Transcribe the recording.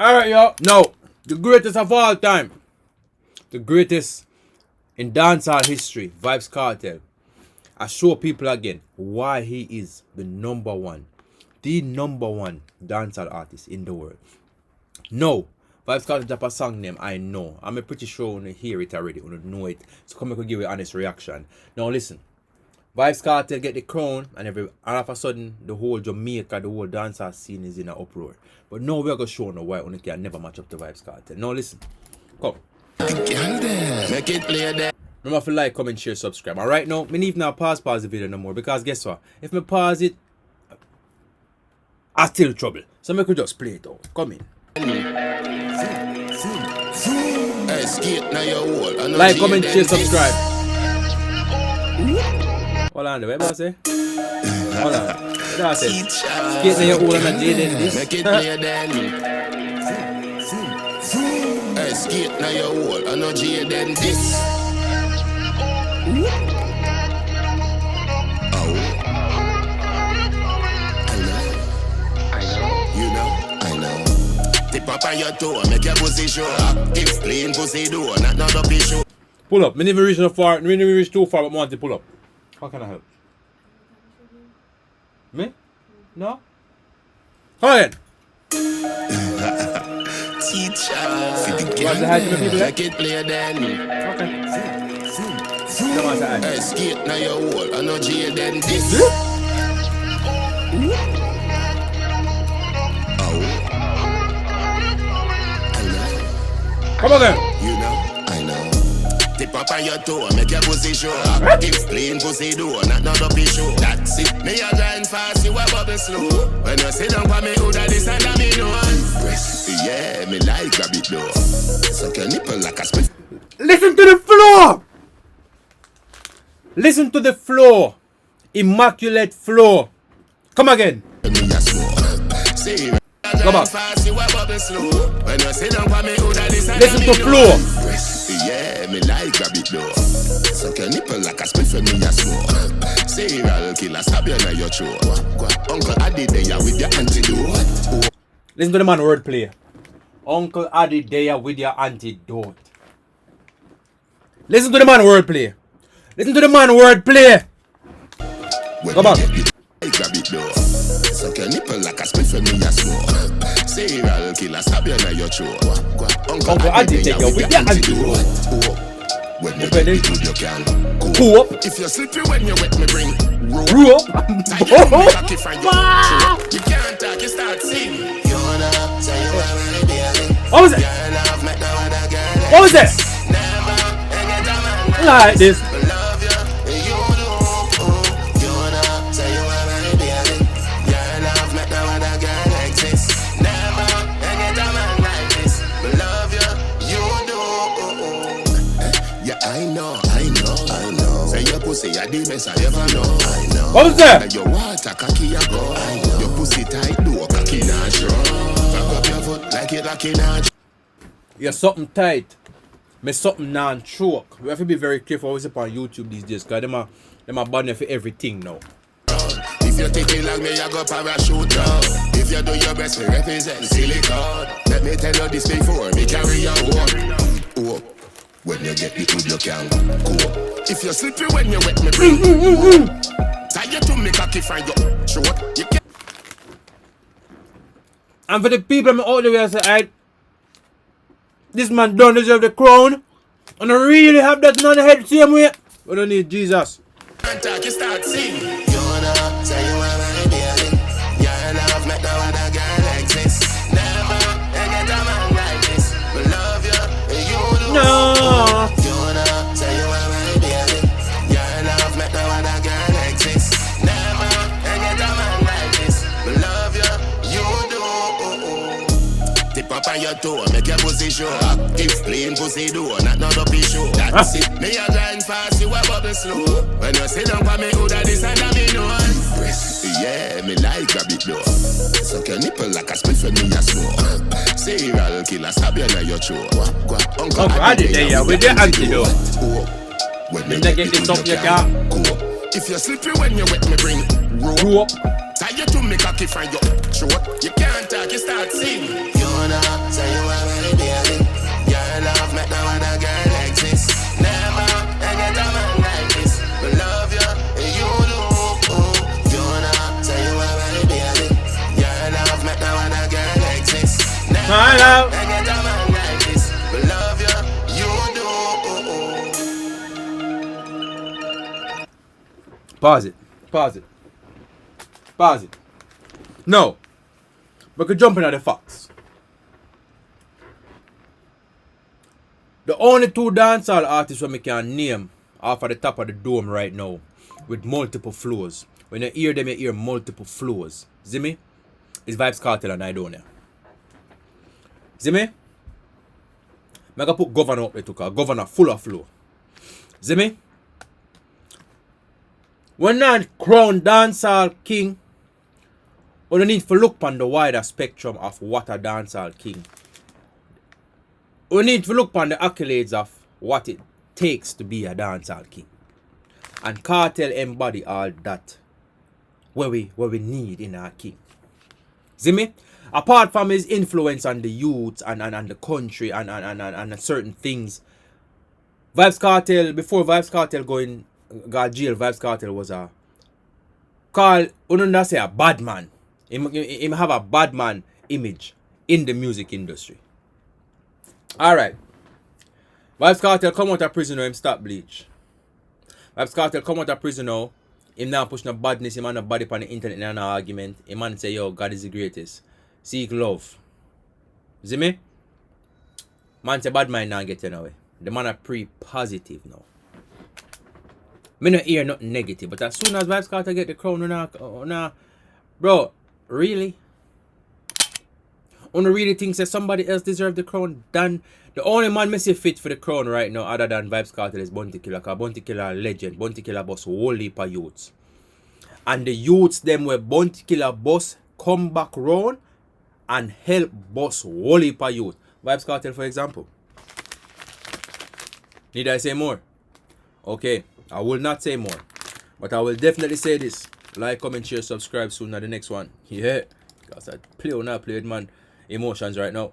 Alright, yo. Now, the greatest of all time. The greatest in dancehall history. Vybz Kartel. I show people again why he is the number one. The number one dancehall artist in the world. No. Vybz Kartel drop a song name, I know. I'm pretty sure you hear it already. You know it. So come and give you an honest reaction. Now listen. Vybz Kartel get the crown and all of a sudden the whole Jamaica, the whole dancehall scene is in an uproar. But now we're gonna show no why you can never match up to Vybz Kartel. Now listen. Come. Make it play there. Remember to like, comment, share, subscribe. And right now, me need now pause the video no more because guess what? If me pause it, I still trouble. So me could just play it out. Come in. Like, comment, share, subscribe. Hold on, the way I say? Hold on. What do I say? Skate now your hole and a J then this. Make it play then. Skate now your hole and a J then this. Up on your toe, make your pussy show. If clean pussy do, not up issue. Pull up. Me never reach no far. Me never reach too far, but I want to pull up. How can I help? Me? No? Come on then. Teacher. What's the height of the people? Make it play then. Okay. Come on, say skate now your hole, and no J then this. Come on then. You know, I know. Tip up on your toe, make your pussy show. If clean pussy do, not up issue. That's it. Me a grind fast, you a bubble slow. When you sit down for me, who that is and me know. Yeah, me like grab it though. Suck your nipple like a spit. Listen to the floor. Listen to the floor. Immaculate floor. Come again. Come on. Listen to floor. Yeah, me like grab it though. Suck your nipple like a spit for me a smoke. Serial killer stab you in your throat. Uncle Addy there with your antidote. Listen to the man wordplay. Uncle Addy there with your antidote. Listen to the man wordplay. Listen to the man wordplay. Come on. Grab it though. Suck your nipple like a spit for me a smoke. Serial killer stab you in your throat. Uncle Addy there with your antidote. When you get it, you can go up. If you're sleepy when you wet me bring Grew up. You can't talk, you start singing. What was it? What was it? Like this. I know. Say your pussy, I the best I ever know. I know. What was that? Your water cocky a go. I know. Your pussy tight, do a cocky not show. Back up your foot like it like not. You're something tight. Me something non-choke. We have to be very careful always upon YouTube these days, because them are banning for everything now. If you take it like me, I go parachute down. If you do your best, me represent silicone. Let me tell you this before me carry your work. When you get the food, you can go. If you're sleepy when you wet me bring tie you to me cocky from your throat. You can. And for the people I'm out there say, alright, this man don't deserve the crown. And I really have that on the head same way. We don't need Jesus. And talk, you start singing. You wanna say you want my baby. Your love make no other girl exist. Never get a man like this. We love you, you do. No. You wanna say you want my baby. Your love make no other girl exist. Never get a man like this. We love you, you do. Tip up on your toe, make your pussy show. If clean pussy do, not up issue. That's it. Me a grind fast, you a bubble slow. When you sit down for me, who that is and me know. Yeah, me like grab it though. Suck your nipple like a spit for me a smoke. Serial killer stab you in your throat. Uncle Addy there with the antidote. When you get this up, you can go. If you're sleepy when you wet me bring rope. Tie you to me cocky from your throat. You can't talk, you start singing. You wanna My love. And get a man like this. Me love you, you do. Pause it. Pause it. Pause it. No. We could jump into the facts. The only two dancehall artists we can name off at the top of the dome right now with multiple flows. When you hear them, you hear multiple flows. See me? It's Vybz Kartel and I don't know. See me? I'm gonna put Governor up there too, cause Governor full of flow. See me? When not crown dancehall king, we need to look on the wider spectrum of what a dancehall king. We need to look on the accolades of what it takes to be a dancehall king. And Kartel embody all that where we need in our king. See me? Apart from his influence on the youth and the country and certain things, Vybz Kartel, before Vybz Kartel got jail, Vybz Kartel was a bad man. He have a bad man image in the music industry. Alright. Vybz Kartel come out of prison now, him stop bleach. Vybz Kartel come out of prison now, him now push no badness, him on a body on the internet in an argument. Him man say, yo, God is the greatest. Seek love. See me? Man say bad mind now get you away. The man are pre-positive now. Me not hear nothing negative, but as soon as Vybz Kartel get the crown, bro, really? Wanna really think that somebody else deserve the crown than the only man me see fit for the crown right now other than Vybz Kartel is Bounty Killer, cause Bounty Killer legend. Bounty Killer boss whole heap of youths. And the youths them where Bounty Killer boss come back round and help boss whole heap of youth. Vybz Kartel for example. Need I say more? Okay, I will not say more. But I will definitely say this. Like, comment, share, subscribe soon at the next one. Yeah. Because I play or not play with man emotions right now.